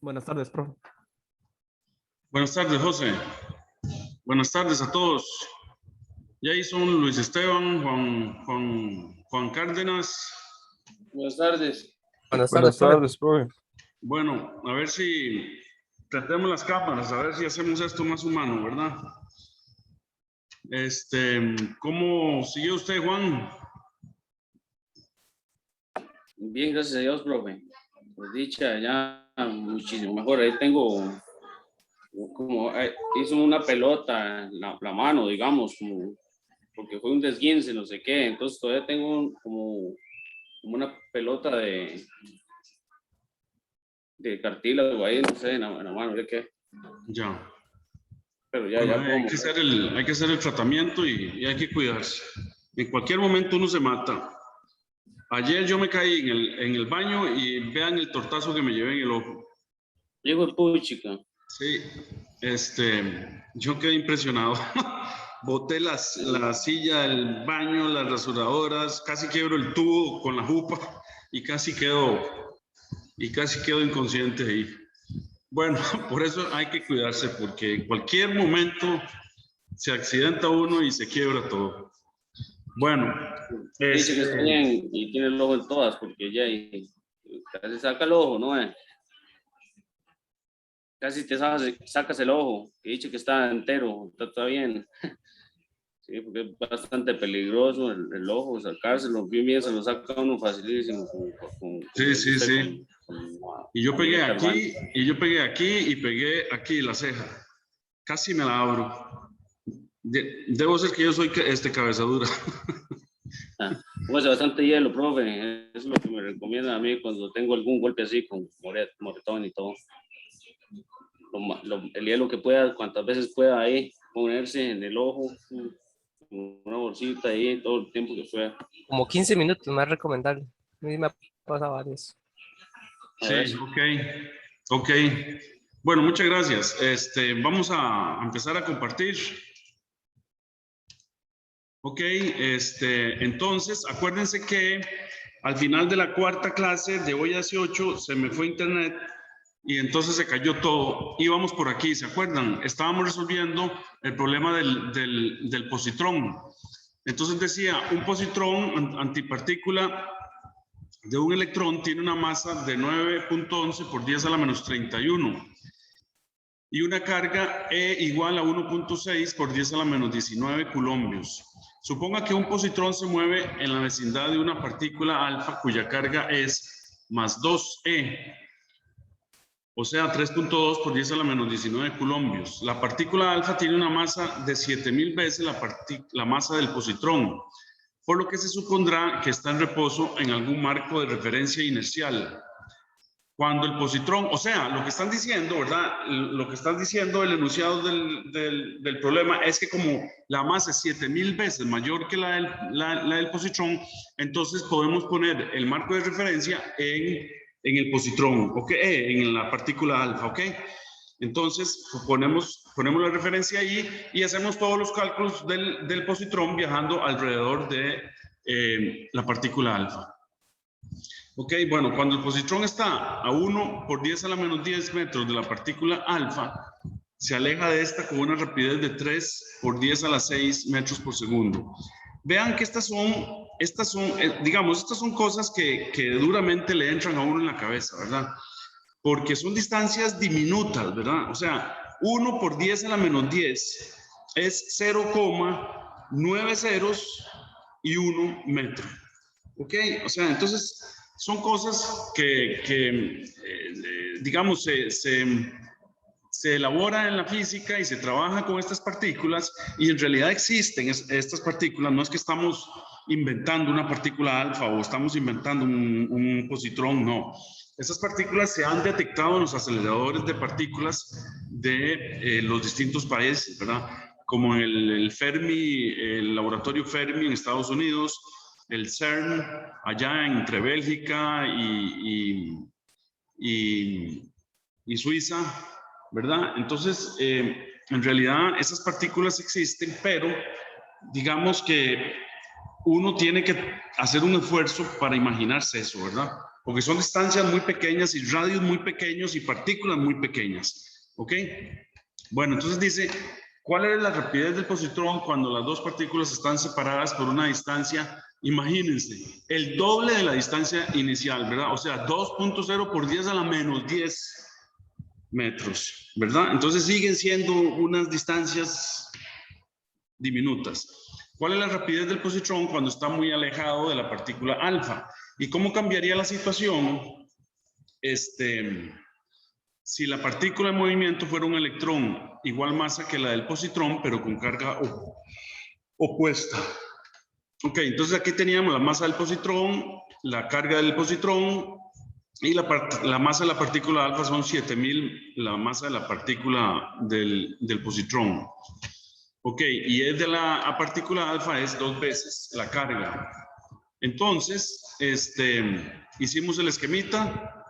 Buenas tardes, profe. Buenas tardes, José. Buenas tardes a todos. Jason, Luis Esteban, Juan Cárdenas. Buenas tardes. Buenas tardes, profe. Bueno, a ver si tratemos las cámaras, a ver si hacemos esto más humano, ¿verdad? ¿Cómo sigue usted, Juan? Bien, gracias a Dios, profe. Por dicha, ya muchísimo mejor. Ahí tengo hizo una pelota en la mano, digamos, porque fue un desguince, no sé qué. Entonces todavía tengo como una pelota de cartílago ahí, no sé, en la mano, ¿de qué? Ya. Pero ya, Bueno, ya hay que hacer el tratamiento y hay que cuidarse. En cualquier momento uno se mata. Ayer yo me caí en el baño y vean el tortazo que me llevé en el ojo. Llego el puchica. Sí, yo quedé impresionado. Boté la silla del baño, las rasuradoras, casi quiebro el tubo con la jupa y casi quedo inconsciente ahí. Bueno, por eso hay que cuidarse, porque en cualquier momento se accidenta uno y se quiebra todo. Bueno, Dice que está bien y tiene el ojo en todas, porque ya casi saca el ojo, ¿no? Casi te sacas el ojo, que dice que está entero, está bien. Sí, porque es bastante peligroso el ojo, sacárselo, bien se lo saca uno facilísimo. Sí. Y yo pegué aquí, y pegué aquí la ceja. Casi me la abro. Debo ser que yo soy cabezadura. Póngase bastante hielo, profe. Eso es lo que me recomienda a mí cuando tengo algún golpe así con moretón y todo. El hielo que pueda, cuantas veces pueda ahí, ponerse en el ojo, una bolsita ahí todo el tiempo que pueda. Como 15 minutos, más recomendable. A mí me ha pasado varios. Sí, ok. Bueno, muchas gracias. Vamos a empezar a compartir. Ok, entonces, acuérdense que al final de la cuarta clase de hoy hace 8 se me fue internet y entonces se cayó todo. Íbamos por aquí, ¿se acuerdan? Estábamos resolviendo el problema del positrón. Entonces decía, un positrón antipartícula de un electrón tiene una masa de 9.11 por 10 a la menos 31 y una carga E igual a 1.6 por 10 a la menos 19 coulombios. Suponga que un positrón se mueve en la vecindad de una partícula alfa cuya carga es más 2E, o sea, 3.2 por 10 a la menos 19 coulombios. La partícula alfa tiene una masa de 7000 veces la masa del positrón, por lo que se supondrá que está en reposo en algún marco de referencia inercial. Cuando el positrón, o sea, lo que están diciendo, ¿verdad? Lo que están diciendo el enunciado del problema es que como la masa es 7000 veces mayor que la del positrón, entonces podemos poner el marco de referencia en el positrón, ¿ok? En la partícula alfa, ¿ok? Entonces ponemos la referencia ahí y hacemos todos los cálculos del positrón viajando alrededor de la partícula alfa. Ok, bueno, cuando el positrón está a 1 por 10 a la menos 10 metros de la partícula alfa, se aleja de esta con una rapidez de 3 por 10 a la 6 metros por segundo. Vean que estas son cosas que duramente le entran a uno en la cabeza, ¿verdad? Porque son distancias diminutas, ¿verdad? O sea, 1 por 10 a la menos 10 es 0,9 ceros y 1 metro. ¿Ok? O sea, entonces son cosas que digamos, se elabora en la física y se trabaja con estas partículas y en realidad existen estas partículas. No es que estamos inventando una partícula alfa o estamos inventando un positrón, no. Estas partículas se han detectado en los aceleradores de partículas de los distintos países, ¿verdad? Como el Fermi, el laboratorio Fermi en Estados Unidos, el CERN allá entre Bélgica y Suiza, ¿verdad? Entonces, en realidad esas partículas existen, pero digamos que uno tiene que hacer un esfuerzo para imaginarse eso, ¿verdad? porque son distancias muy pequeñas y radios muy pequeños y partículas muy pequeñas. ¿Ok? Bueno, entonces dice, ¿cuál es la rapidez del positrón cuando las dos partículas están separadas por una distancia? Imagínense, el doble de la distancia inicial, ¿verdad? O sea, 2.0 por 10 a la menos 10 metros, ¿verdad? Entonces siguen siendo unas distancias diminutas. ¿Cuál es la rapidez del positrón cuando está muy alejado de la partícula alfa? ¿Y cómo cambiaría la situación si la partícula en movimiento fuera un electrón igual masa que la del positrón, pero con carga opuesta? Ok, entonces aquí teníamos la masa del positrón, la carga del positrón y la masa de la partícula alfa son 7000, la masa de la partícula del positrón. Ok, y es de la partícula alfa es 2 veces la carga. Entonces, hicimos el esquemita,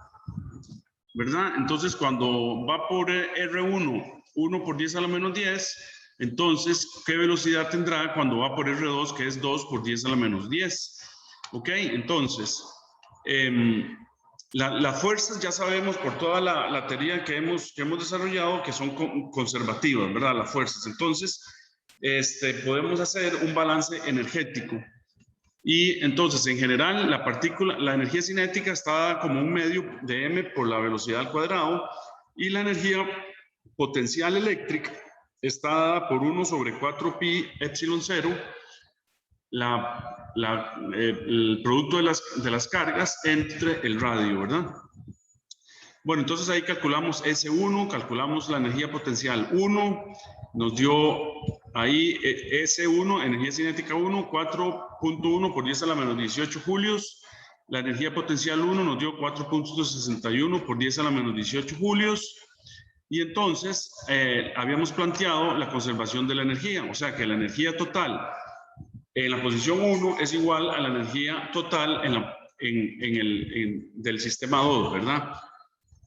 ¿verdad? Entonces, cuando va por R1, 1 por 10 a la menos 10, entonces, ¿qué velocidad tendrá cuando va por R2, que es 2 por 10 a la menos 10? Ok, entonces, las fuerzas ya sabemos por toda la teoría que hemos desarrollado que son conservativas, ¿verdad? Las fuerzas. Entonces, podemos hacer un balance energético. Y entonces, en general, la energía cinética está dada como un medio de m por la velocidad al cuadrado y la energía potencial eléctrica está dada por 1 sobre 4 pi epsilon 0, el producto de las cargas entre el radio, ¿verdad? Bueno, entonces ahí calculamos S1, calculamos la energía potencial 1, nos dio ahí S1, energía cinética 1, 4.1 por 10 a la menos 18 julios. La energía potencial 1 nos dio 4.61 por 10 a la menos 18 julios. Y entonces habíamos planteado la conservación de la energía, o sea que la energía total en la posición 1 es igual a la energía total del sistema 2, ¿verdad?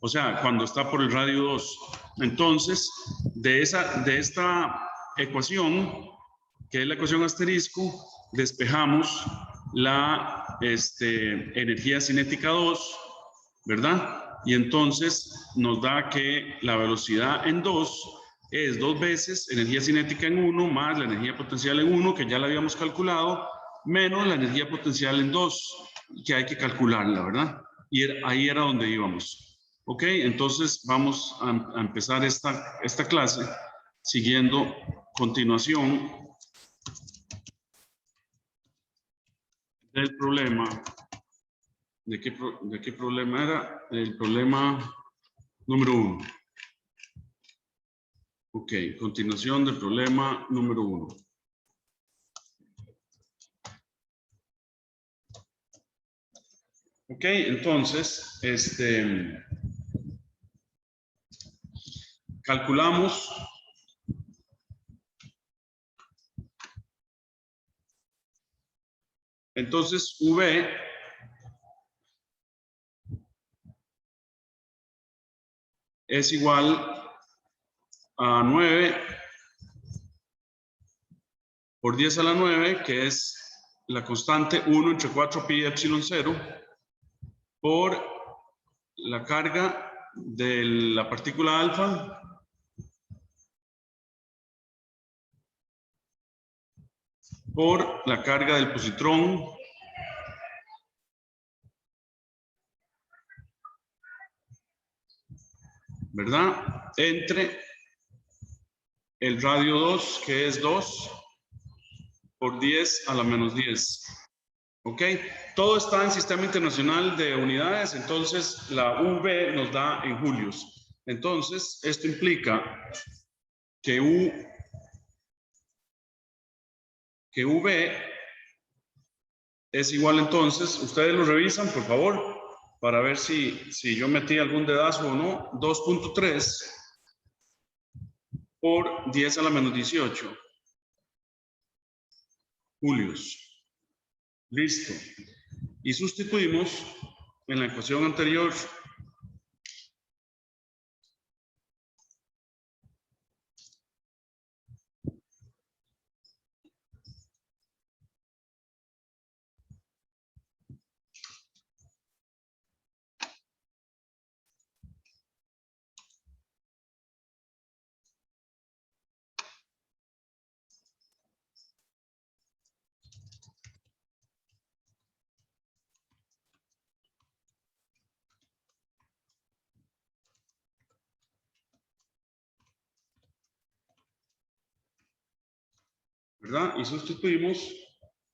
O sea, cuando está por el radio 2. Entonces, de esta ecuación, que es la ecuación asterisco, despejamos la energía cinética 2, ¿verdad? Y entonces nos da que la velocidad en 2 es 2 veces energía cinética en 1 más la energía potencial en 1, que ya la habíamos calculado, menos la energía potencial en 2, que hay que calcularla, ¿verdad? Y ahí era donde íbamos. Ok, entonces vamos a empezar esta clase siguiendo continuación del problema. ¿De qué problema era? El problema número 1. Ok, continuación del problema número 1. Ok, entonces, calculamos entonces V es igual a 9 por 10 a la 9, que es la constante 1 entre 4 pi epsilon 0, por la carga de la partícula alfa por la carga del positrón ¿verdad? Entre el radio 2, que es 2 por 10 a la menos 10. ¿Ok? Todo está en Sistema Internacional de Unidades, entonces la V nos da en julios. Entonces, esto implica que V es igual entonces, ustedes lo revisan, por favor, para ver si yo metí algún dedazo o no, 2.3 por 10 a la menos 18 julios. Listo. Y sustituimos en la ecuación anterior ¿verdad? Y sustituimos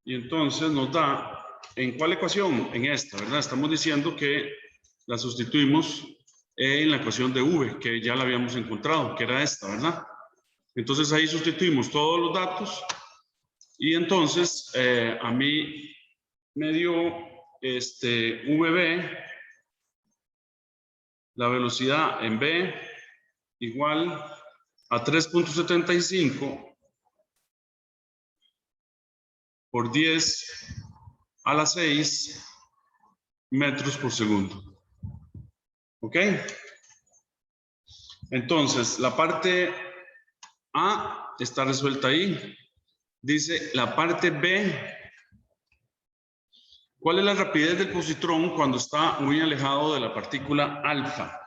y entonces nos da, ¿en cuál ecuación? En esta, ¿verdad? Estamos diciendo que la sustituimos en la ecuación de V, que ya la habíamos encontrado, que era esta, ¿verdad? Entonces ahí sustituimos todos los datos y entonces a mí me dio VB, la velocidad en B igual a 3.75 por 10 a la 6 metros por segundo. ¿Ok? Entonces, la parte A está resuelta ahí. Dice la parte B. ¿Cuál es la rapidez del positrón cuando está muy alejado de la partícula alfa?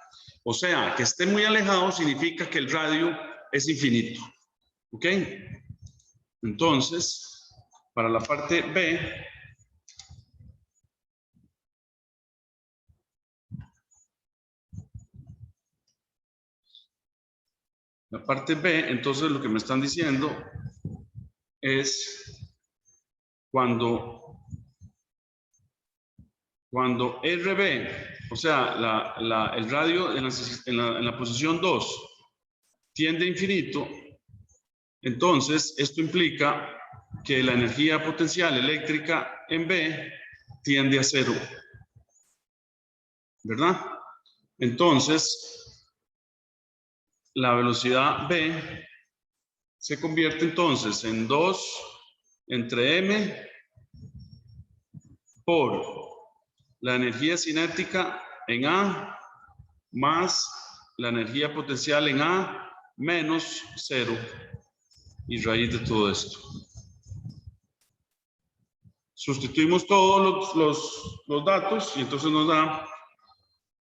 O sea, que esté muy alejado significa que el radio es infinito. ¿Ok? Entonces, para la parte B, entonces lo que me están diciendo es cuando RB, o sea, el radio en la posición 2 tiende a infinito, entonces esto implica que la energía potencial eléctrica en B tiende a 0, ¿verdad? Entonces, la velocidad B se convierte entonces en 2 entre m por la energía cinética en A más la energía potencial en A menos 0 y raíz de todo esto. Sustituimos todos los datos y entonces nos da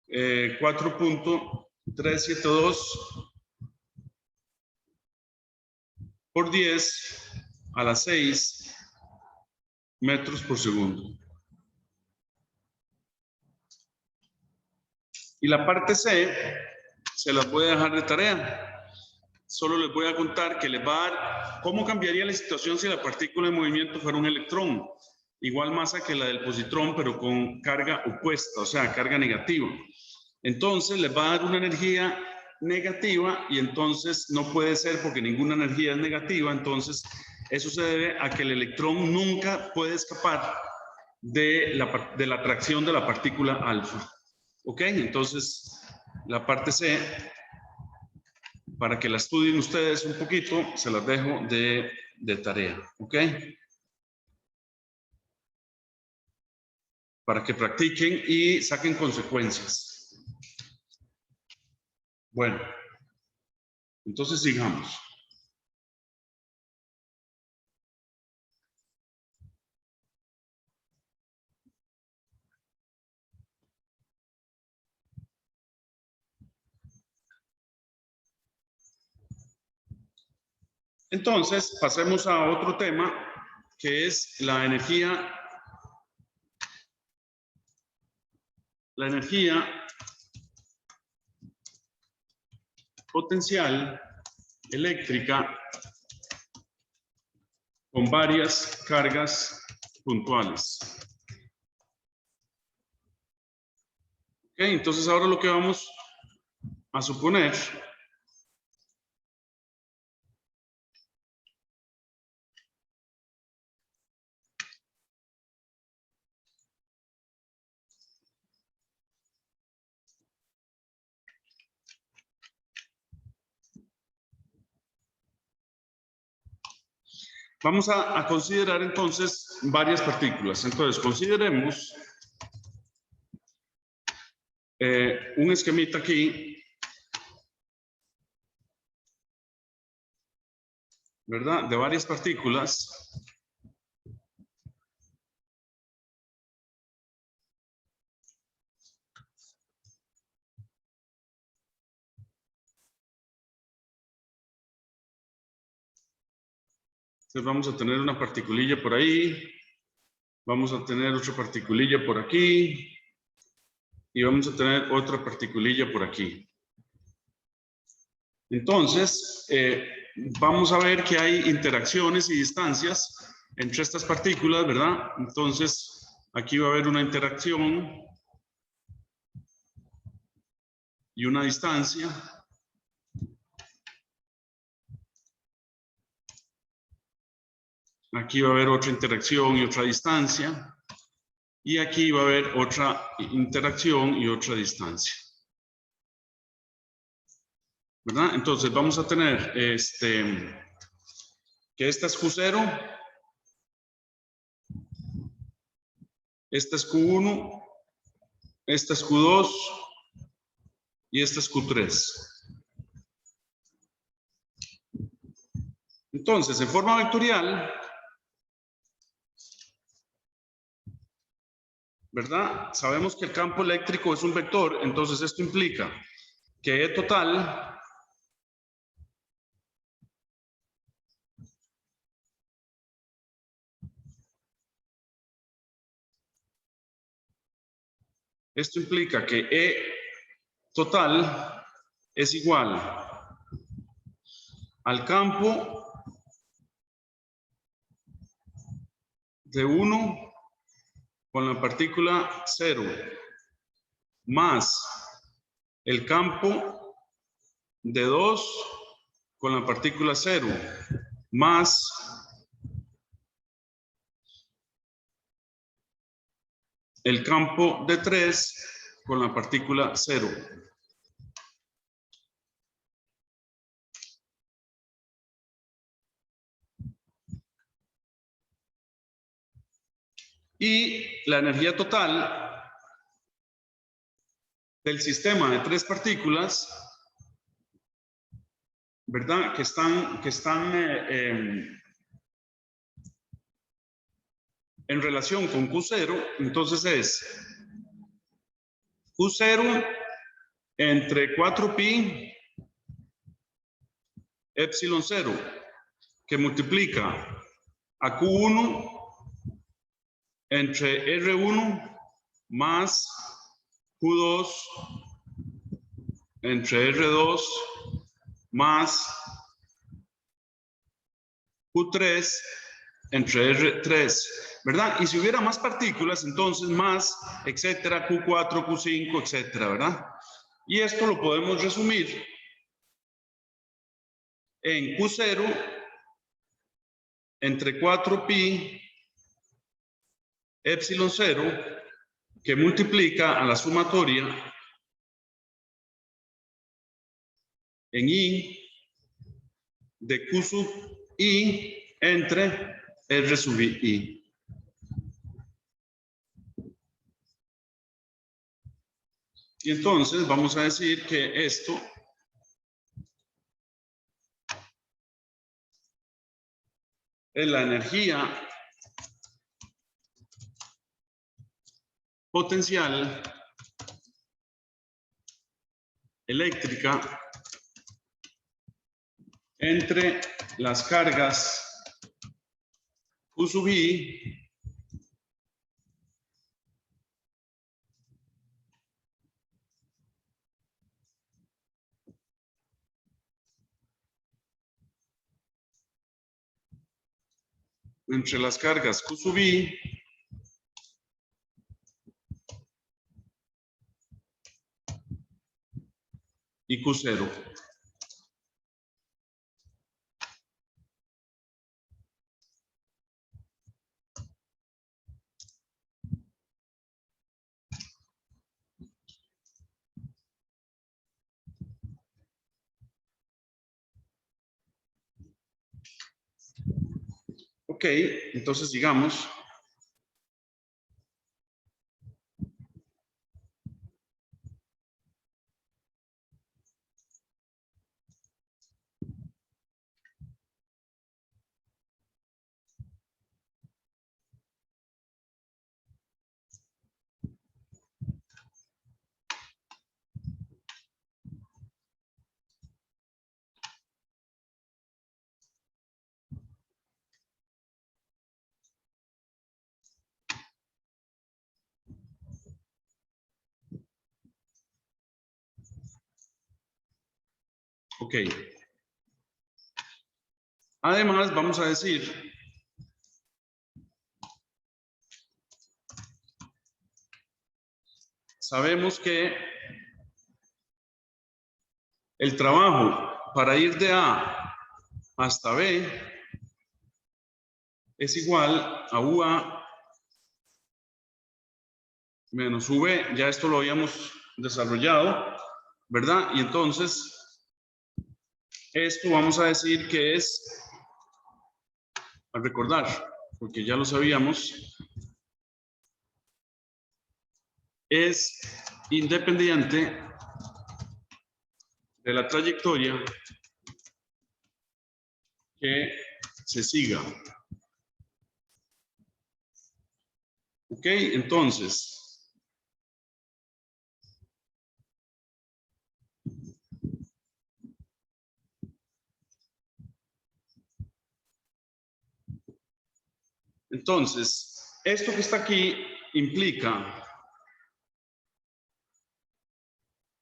4.372 por 10 a la 6 metros por segundo. Y la parte C se las voy a dejar de tarea. Solo les voy a contar que les va a dar cómo cambiaría la situación si la partícula en movimiento fuera un electrón. Igual masa que la del positrón, pero con carga opuesta, o sea, carga negativa. Entonces les va a dar una energía negativa y entonces no puede ser porque ninguna energía es negativa. Entonces eso se debe a que el electrón nunca puede escapar de la atracción de la partícula alfa. ¿Ok? Entonces la parte C, para que la estudien ustedes un poquito, se las dejo de tarea. ¿Ok? Para que practiquen y saquen consecuencias. Bueno, entonces sigamos. Entonces, pasemos a otro tema, que es la energía potencial eléctrica con varias cargas puntuales. Ok, entonces ahora lo que vamos a suponer vamos a considerar entonces varias partículas. Entonces, consideremos un esquemita aquí, ¿verdad? De varias partículas. Entonces vamos a tener una particulilla por ahí, vamos a tener otra particulilla por aquí y vamos a tener otra particulilla por aquí. Entonces, vamos a ver que hay interacciones y distancias entre estas partículas, ¿verdad? Entonces, aquí va a haber una interacción y una distancia. Aquí va a haber otra interacción y otra distancia. Y aquí va a haber otra interacción y otra distancia. ¿Verdad? Entonces vamos a tener que esta es Q0, esta es Q1, esta es Q2 y esta es Q3. Entonces, en forma vectorial, ¿verdad? Sabemos que el campo eléctrico es un vector, entonces esto implica que E total esto implica que E total es igual al campo de 1 con la partícula 0 más el campo de 2 con la partícula 0 más el campo de 3 con la partícula 0. Y la energía total del sistema de 3 partículas, ¿verdad? Que están en relación con Q0, entonces es Q0 entre 4pi epsilon 0, que multiplica a Q1 entre R1 más Q2 entre R2 más Q3 entre R3, ¿verdad? Y si hubiera más partículas, entonces más, etcétera, Q4, Q5, etcétera, ¿verdad? Y esto lo podemos resumir en Q0 entre 4pi epsilon 0 que multiplica a la sumatoria en I de Q sub I entre R sub I. Y entonces vamos a decir que esto es la energía potencial eléctrica entre las cargas Q sub I entre las cargas Q sub I y Q0. Ok, entonces digamos ok. Además, vamos a decir sabemos que el trabajo para ir de A hasta B es igual a UA menos V. Ya esto lo habíamos desarrollado, ¿verdad? Y entonces, esto vamos a decir que es, a recordar, porque ya lo sabíamos, es independiente de la trayectoria que se siga. Ok, entonces, esto que está aquí implica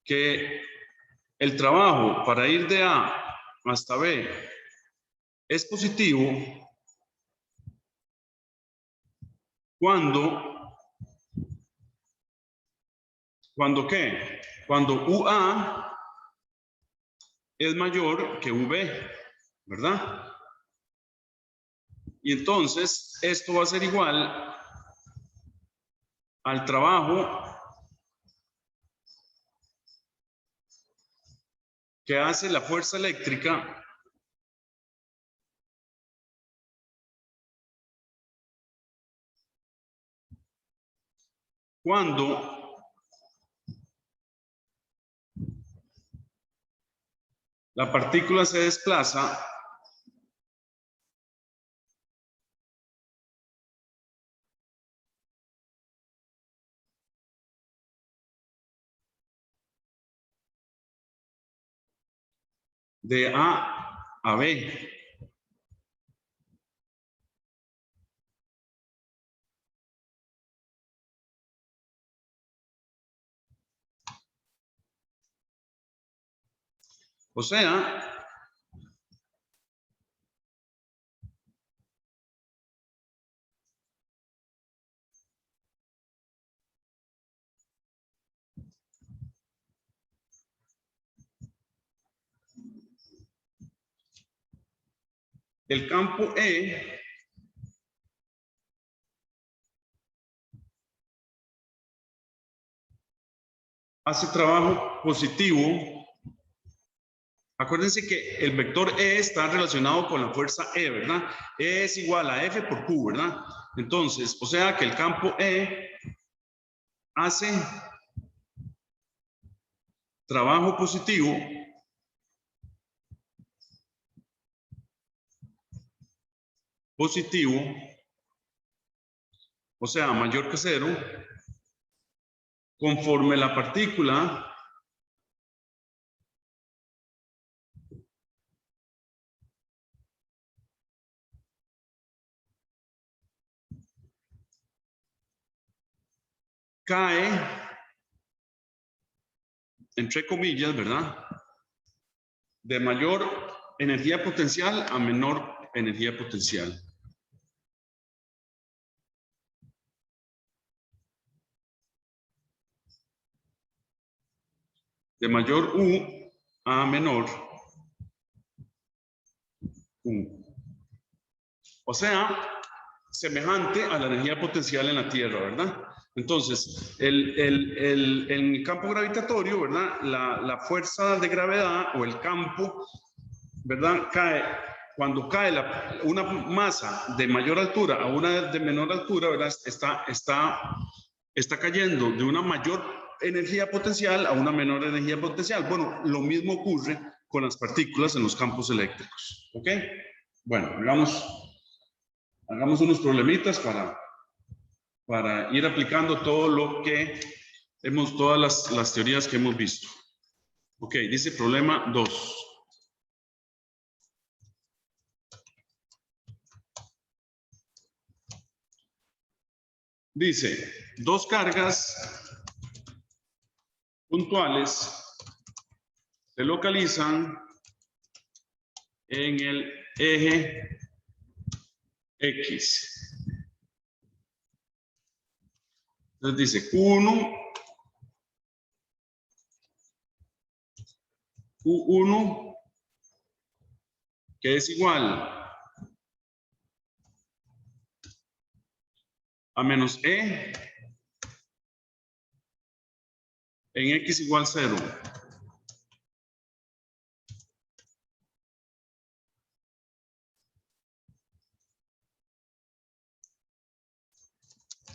que el trabajo para ir de A hasta B es positivo cuando ¿qué? Cuando UA es mayor que V, ¿verdad? Y entonces esto va a ser igual al trabajo que hace la fuerza eléctrica cuando la partícula se desplaza de A a B. O sea, el campo E hace trabajo positivo. Acuérdense que el vector E está relacionado con la fuerza E, ¿verdad? E es igual a F por Q, ¿verdad? Entonces, o sea que el campo E hace trabajo positivo o sea, mayor que 0, conforme la partícula cae, entre comillas, ¿verdad? De mayor energía potencial a menor energía potencial. De mayor U a menor U. O sea, semejante a la energía potencial en la Tierra, ¿verdad? Entonces, en el campo gravitatorio, ¿verdad? La fuerza de gravedad o el campo, ¿verdad? Cuando cae una masa de mayor altura a una de menor altura, ¿verdad? Está cayendo de una mayor energía potencial a una menor energía potencial. Bueno, lo mismo ocurre con las partículas en los campos eléctricos. ¿Ok? Bueno, hagamos unos problemitas para ir aplicando todo lo que todas las teorías que hemos visto. Ok, dice problema 2. Dice, dos cargas puntuales se localizan en el eje X. Entonces dice Q1, que es igual a menos E en X igual 0.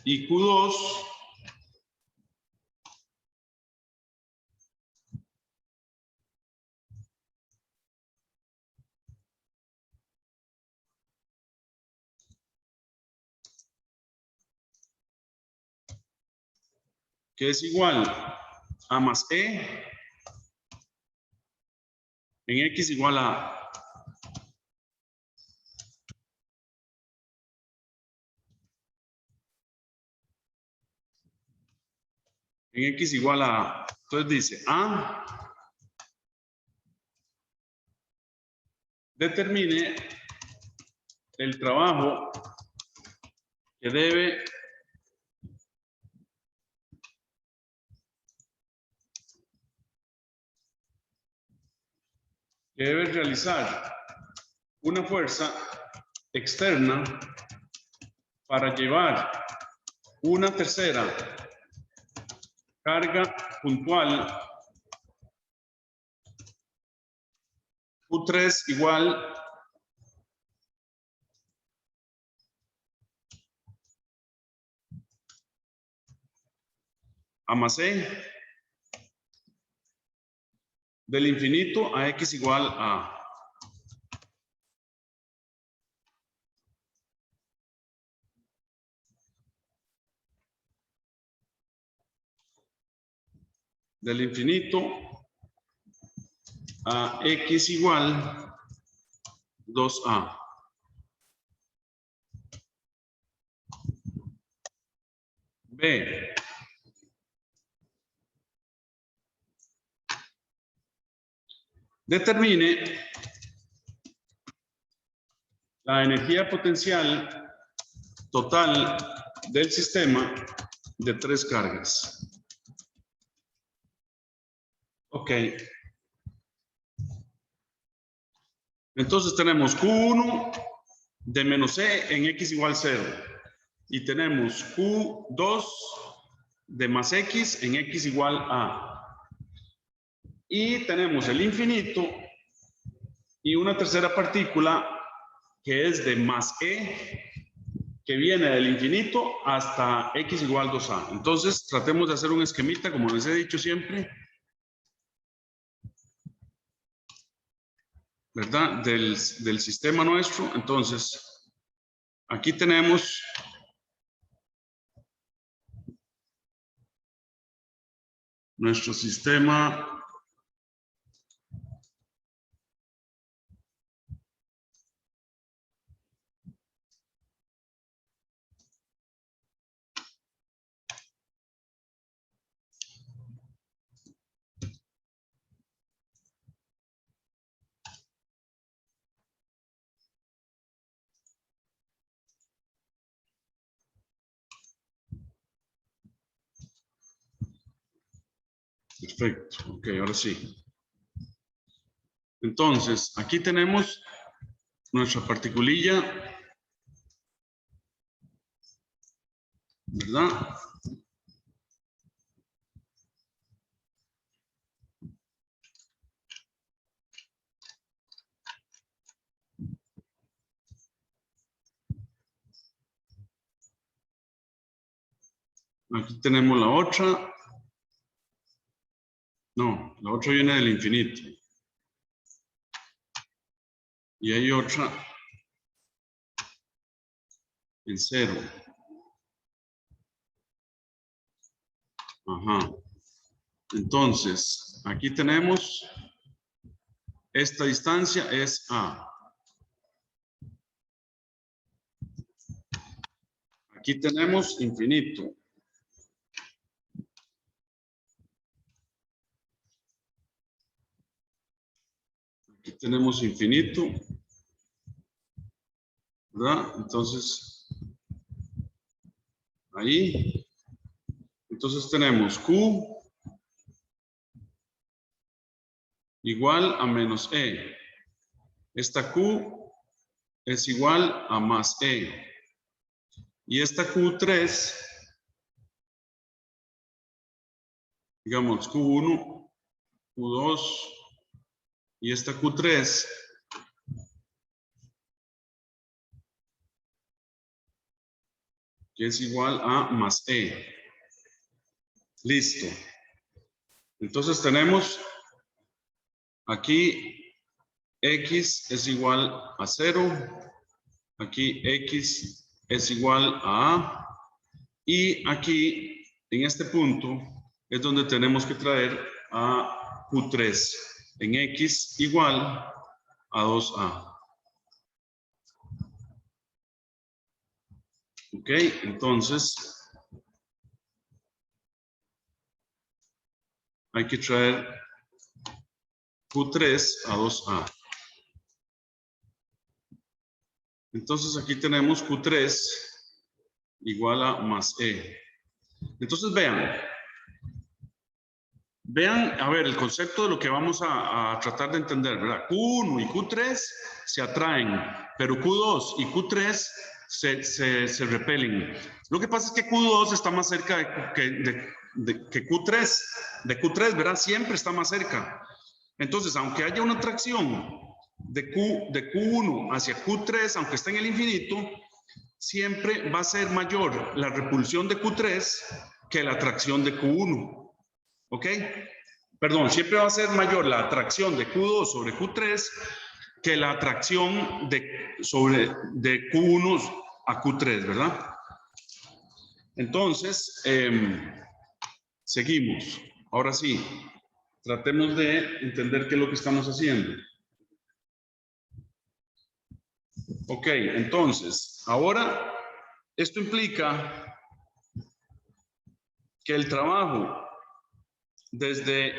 Y Q2 que es igual a más E en X igual a X igual a, entonces dice A determine el trabajo que debe realizar una fuerza externa para llevar una tercera carga puntual Q3 igual a más E del infinito a X igual a. Del infinito a X igual 2A. B. Determine la energía potencial total del sistema de 3 cargas. Ok. Entonces tenemos Q1 de menos E en X igual 0. Y tenemos Q2 de más X en X igual a. Y tenemos el infinito y una tercera partícula que es de más E, que viene del infinito hasta X igual 2A. Entonces tratemos de hacer un esquemita, como les he dicho siempre, ¿verdad? Del sistema nuestro. Entonces, aquí tenemos nuestro sistema perfecto. Ok, ahora sí. Entonces, aquí tenemos nuestra particulilla, ¿verdad? Aquí tenemos la otra. No, la otra viene del infinito. Y hay otra en 0. Ajá. Entonces, aquí tenemos, esta distancia es A. Aquí tenemos infinito. Aquí tenemos infinito. ¿verdad? Entonces, ahí. Entonces tenemos Q igual a menos E. Esta Q es igual a más E. Y esta Q3, digamos Q1, Q2 y esta Q3 que es igual a más E. Listo. Entonces tenemos aquí X es igual a 0. Aquí X es igual a A. Y aquí, en este punto, es donde tenemos que traer a Q3 en X igual a 2A. Ok, entonces hay que traer Q3 a 2A. Entonces aquí tenemos Q3 igual a más E. Entonces vean, a ver, el concepto de lo que vamos a tratar de entender, ¿verdad? Q1 y Q3 se atraen, pero Q2 y Q3 se repelen. Lo que pasa es que Q2 está más cerca que Q3. De Q3, ¿verdad? Siempre está más cerca. Entonces, aunque haya una atracción de Q1 hacia Q3, aunque esté en el infinito, siempre va a ser mayor la repulsión de Q3 que la atracción de Q1. ¿Ok? Perdón, siempre va a ser mayor la atracción de Q2 sobre Q3 que la atracción de Q1 a Q3, ¿verdad? Entonces, seguimos. Ahora sí, tratemos de entender qué es lo que estamos haciendo. Ok, entonces, ahora esto implica que el trabajo desde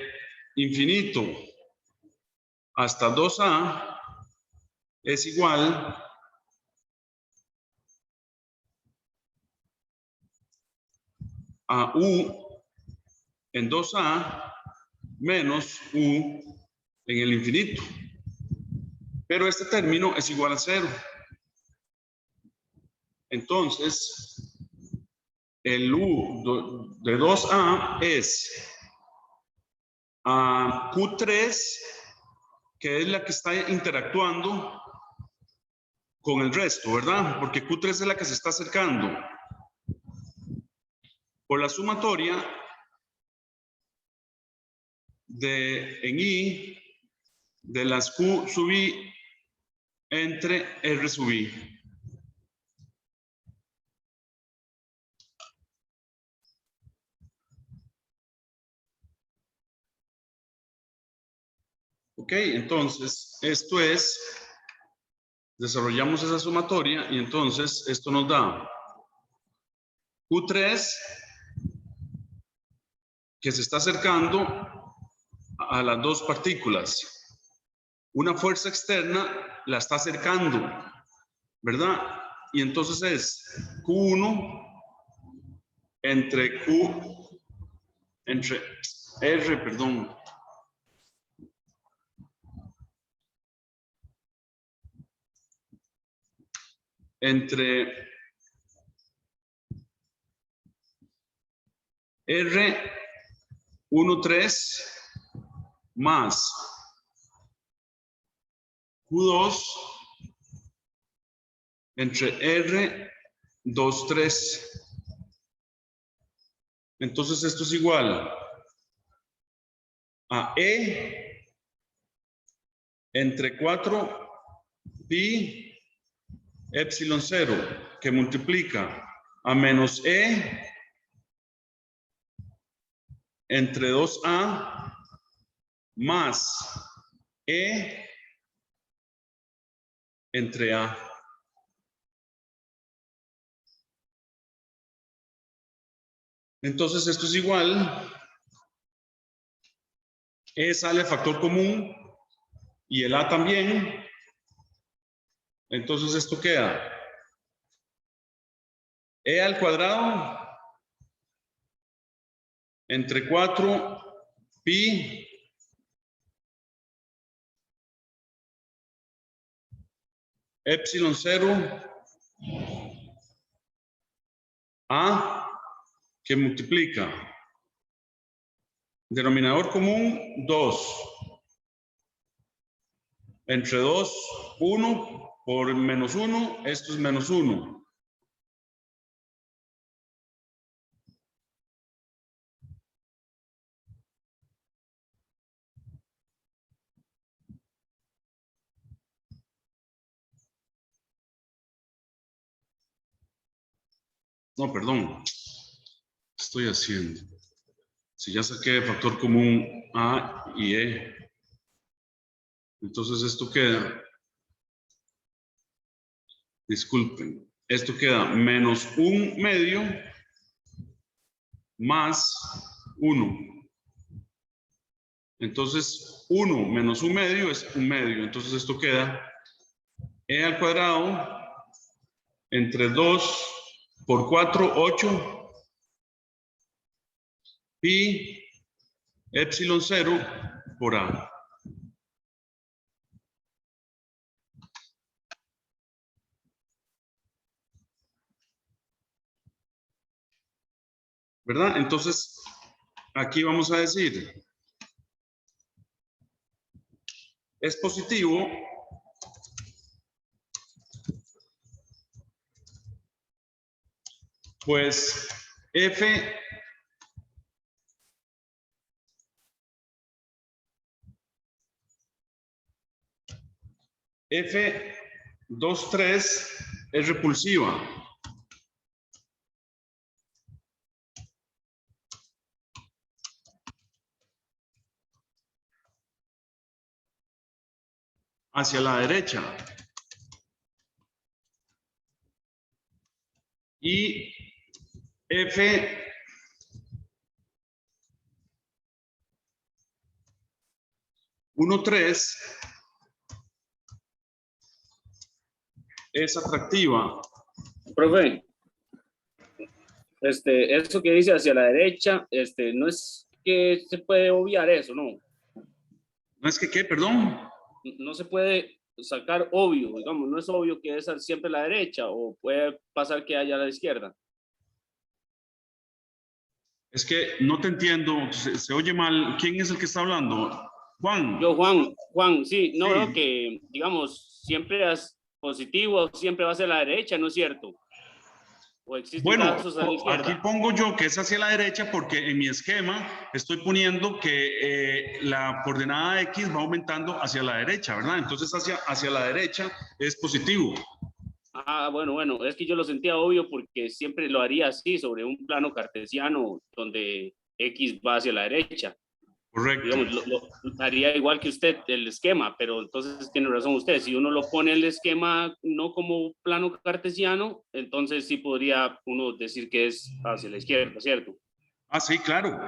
infinito hasta 2A es igual a U en 2A menos U en el infinito. Pero este término es igual a 0. Entonces, el U de 2A es a Q3, que es la que está interactuando con el resto, ¿verdad? Porque Q3 es la que se está acercando. Por la sumatoria en I de las Q sub I entre R sub I. Ok, entonces esto es, desarrollamos esa sumatoria y entonces esto nos da Q3 que se está acercando a las dos partículas. Una fuerza externa la está acercando, ¿verdad? Y entonces es Q1 entre R, perdón. Entre R13 más Q2 entre R23. Entonces esto es igual a E entre 4 pi epsilon 0 que multiplica a menos E entre 2A más E entre A. Entonces esto es igual. E sale factor común y el A también. Entonces esto queda E al cuadrado entre 4 pi epsilon 0 a que multiplica denominador común 2 entre 2, 1 por menos 1, esto es menos 1. No, perdón. ¿Qué estoy haciendo? Si ya saqué factor común A y E, entonces esto queda, disculpen, esto queda menos 1/2 más 1. Entonces 1 menos 1/2 es 1/2. Entonces esto queda E al cuadrado entre 2 por 4, 8 pi epsilon 0 por A. ¿Verdad? Entonces, aquí vamos a decir, es positivo pues F F23 es repulsiva. Hacia la derecha. Y F13 es atractiva. Profe, eso que dice hacia la derecha, no es que se puede obviar eso, ¿no? ¿No es que qué? Perdón. No se puede sacar obvio, digamos, no es obvio que es siempre la derecha o puede pasar que haya a la izquierda. Es que no te entiendo, se oye mal. ¿Quién es el que está hablando? Juan. Yo, Juan, sí, no, Sí. no, que digamos, siempre es positivo, siempre va hacia la derecha, ¿no es cierto? ¿O existen Bueno, casos a la izquierda? aquí pongo yo que es hacia la derecha porque en mi esquema estoy poniendo que la coordenada X va aumentando hacia la derecha, ¿verdad? Entonces hacia la derecha es positivo. Ah, bueno, es que yo lo sentía obvio porque siempre lo haría así, sobre un plano cartesiano donde X va hacia la derecha. Correcto. Digamos, lo haría igual que usted el esquema, pero entonces tiene razón usted, si uno lo pone el esquema no como plano cartesiano, entonces sí podría uno decir que es hacia la izquierda, ¿cierto? Ah, sí, claro.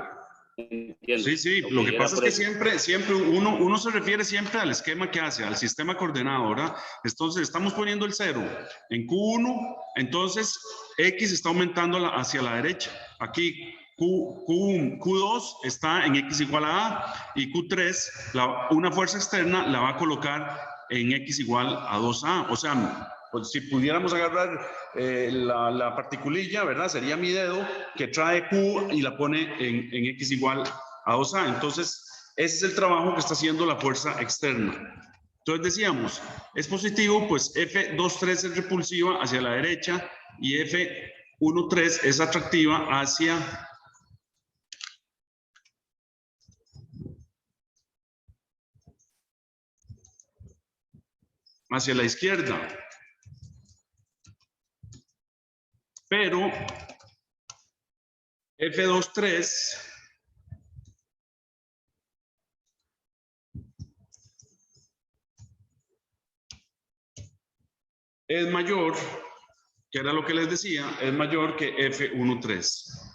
Entiendo. Sí, sí, Ok, lo que era pasa es por que eso. siempre uno se refiere siempre al esquema que hace, al sistema coordenado, ¿verdad? Entonces estamos poniendo el 0 en Q1, entonces X está aumentando hacia la derecha. Aquí Q2 está en X igual a A y Q3, una fuerza externa la va a colocar en X igual a 2A. O sea, pues si pudiéramos agarrar la particulilla, ¿verdad? Sería mi dedo que trae Q y la pone en X igual a 2A. Entonces, ese es el trabajo que está haciendo la fuerza externa. Entonces decíamos, es positivo, pues F23 es repulsiva hacia la derecha y F13 es atractiva hacia la izquierda. Pero F23 es mayor, que era lo que les decía, es mayor que F13.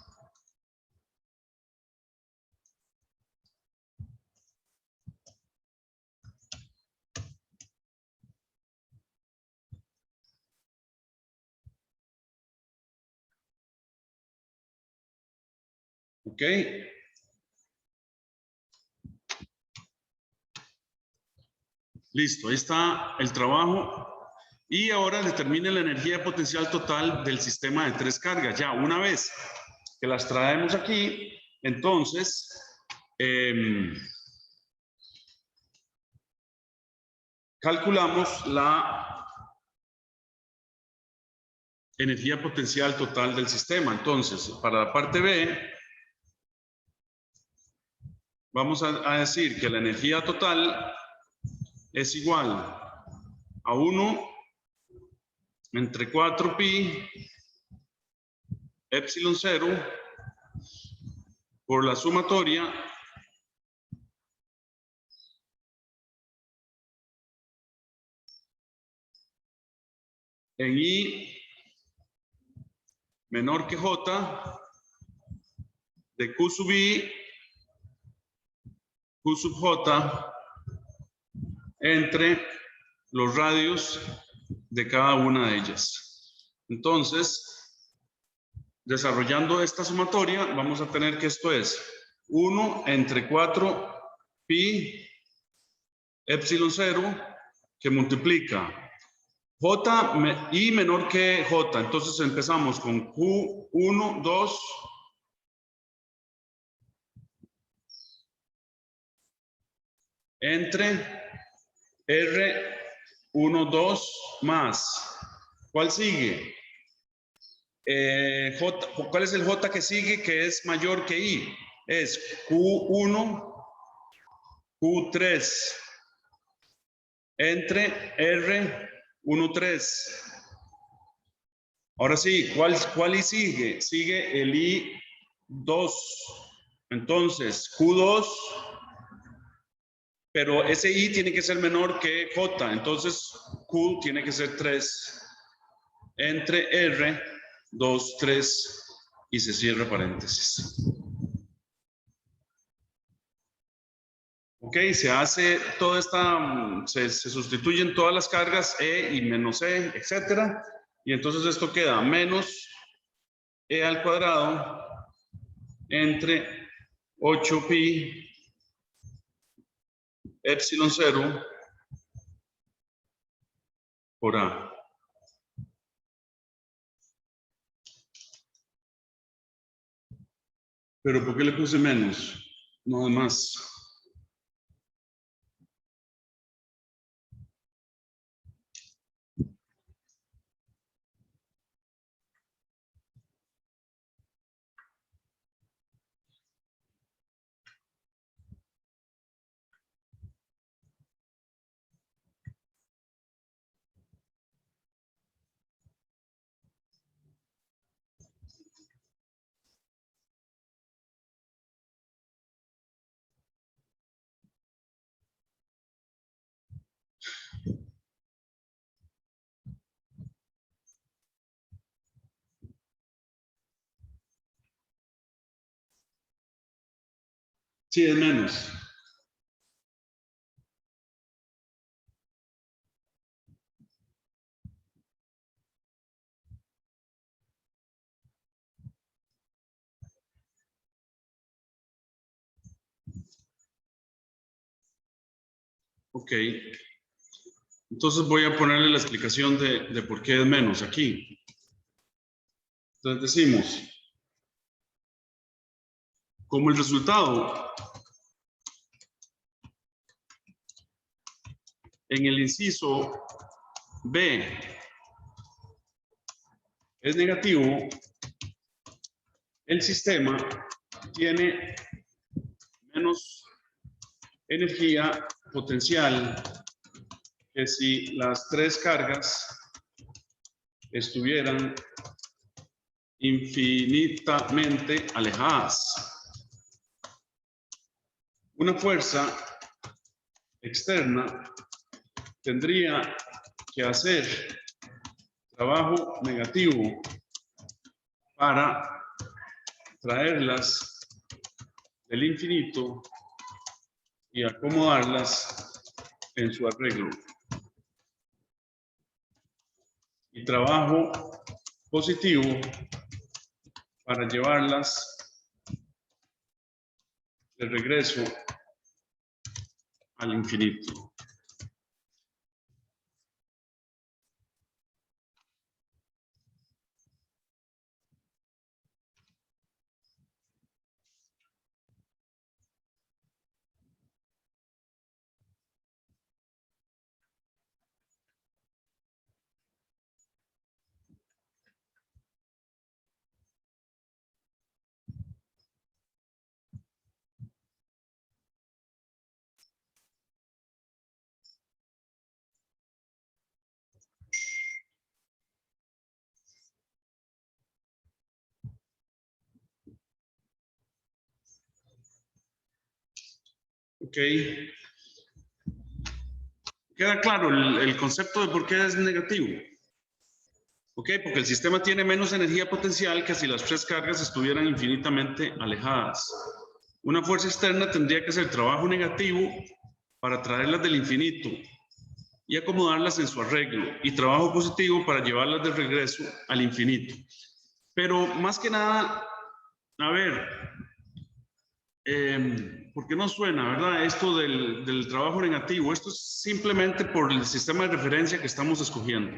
¿Ok? Listo, ahí está el trabajo. Y ahora determine la energía potencial total del sistema de 3 cargas. Ya, una vez que las traemos aquí, entonces, calculamos la energía potencial total del sistema. Entonces, para la parte B, vamos a decir que la energía total es igual a 1 entre 4pi epsilon 0 por la sumatoria en I menor que J de Q sub I, Q sub J entre los radios de cada una de ellas. Entonces, desarrollando esta sumatoria, vamos a tener que esto es 1 entre 4pi epsilon 0 que multiplica J I menor que J. Entonces empezamos con Q1, 2 entre R1, 2 más. ¿Cuál sigue? ¿Cuál es el J que sigue que es mayor que I? Es Q1, Q3 entre R1, 3. Ahora sí, ¿cuál I sigue? Sigue el I2. Entonces, Q2, pero ese I tiene que ser menor que J. Entonces, Q tiene que ser 3 entre R, 2, 3 y se cierra paréntesis. Ok, se hace toda esta, se sustituyen todas las cargas E y menos E, etcétera. Y entonces esto queda menos E al cuadrado entre 8pi epsilon 0 por A. Pero ¿por qué le puse menos? No más. Sí, es menos. Ok. Entonces voy a ponerle la explicación de por qué es menos aquí. Entonces decimos, como el resultado en el inciso B es negativo, el sistema tiene menos energía potencial que si las 3 cargas estuvieran infinitamente alejadas. Una fuerza externa tendría que hacer trabajo negativo para traerlas del infinito y acomodarlas en su arreglo. Y trabajo positivo para llevarlas de regreso al infinito. Ok. Queda claro el concepto de por qué es negativo. Ok, porque el sistema tiene menos energía potencial que si las tres cargas estuvieran infinitamente alejadas. Una fuerza externa tendría que hacer trabajo negativo para traerlas del infinito y acomodarlas en su arreglo, y trabajo positivo para llevarlas de regreso al infinito. Pero más que nada, a ver, ¿por qué no suena, verdad? Esto del trabajo negativo. Esto es simplemente por el sistema de referencia que estamos escogiendo.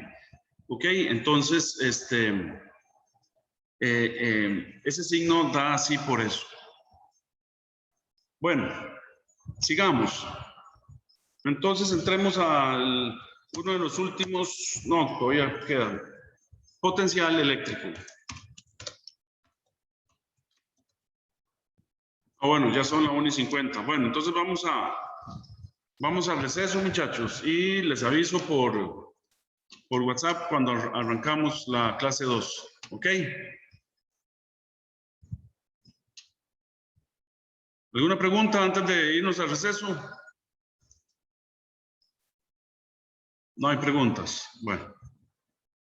Ok, entonces, ese signo da así por eso. Bueno, sigamos. Entonces entremos al uno de los últimos, no, todavía queda, potencial eléctrico. Bueno, ya son las 1:50. Bueno, entonces vamos al receso, muchachos, y les aviso por WhatsApp cuando arrancamos la clase 2, ¿ok? ¿Alguna pregunta antes de irnos al receso? No hay preguntas. Bueno.